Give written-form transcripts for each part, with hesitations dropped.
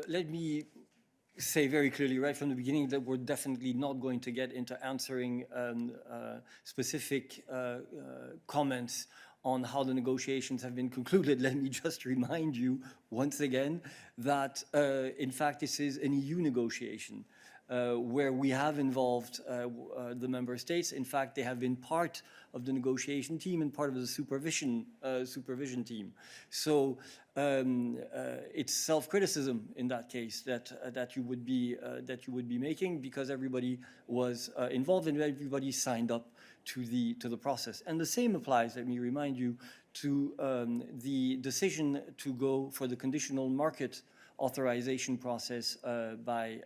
Let me say very clearly right from the beginning that we're definitely not going to get into answering specific comments on how the negotiations have been concluded. Let me just remind you once again that, in fact, this is an EU negotiation where we have involved the member states. In fact, they have been part of the negotiation team and part of the supervision team. So it's self-criticism in that case that you would be making, because everybody was involved and everybody signed up to the process. And the same applies, let me remind you, to the decision to go for the conditional market authorization process by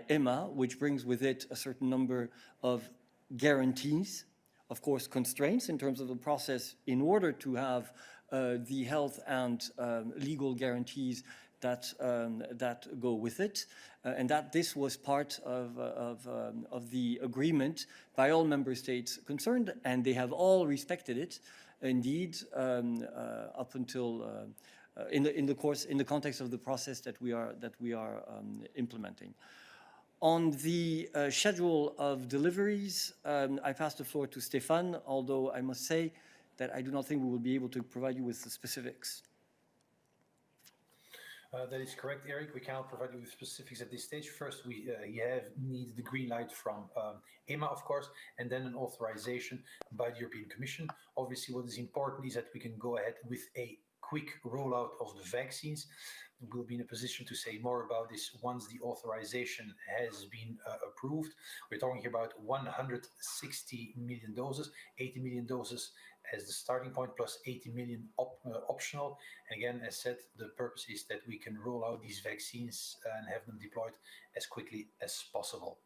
EMA, which brings with it a certain number of guarantees, of course constraints in terms of the process, in order to have the health and legal guarantees that go with it, and that this was part of the agreement by all member states concerned, and they have all respected it, indeed, up until in the context of the process that we are implementing. On the schedule of deliveries, I pass the floor to Stéphane, although I must say that I do not think we will be able to provide you with the specifics. That is correct, Eric. We cannot provide you with specifics at this stage. First, we need the green light from EMA, of course, and then an authorization by the European Commission. Obviously, what is important is that we can go ahead with a quick rollout of the vaccines. We'll be in a position to say more about this once the authorization has been approved. We're talking here about 160 million doses, 80 million doses as the starting point, plus 80 million optional. And again, as said, the purpose is that we can roll out these vaccines and have them deployed as quickly as possible.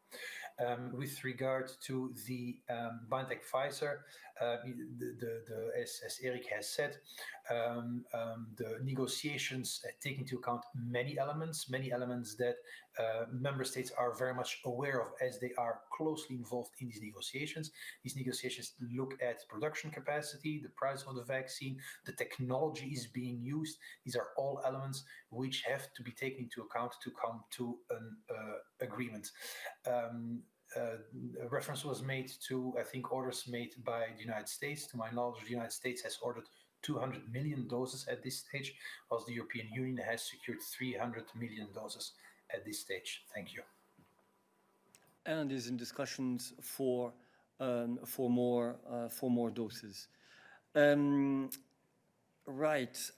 With regard to the BioNTech Pfizer, as Eric has said, the negotiations take into account many elements that member states are very much aware of, as they are closely involved in these negotiations. These negotiations look at production capacity, the price of the vaccine, the technology is being used. These are all elements which have to be taken into account to come to an agreement. A reference was made to, I think, orders made by the United States. To my knowledge, the United States has ordered 200 million doses at this stage, whilst the European Union has secured 300 million doses at this stage. Thank you. And is in discussions for more doses. Right.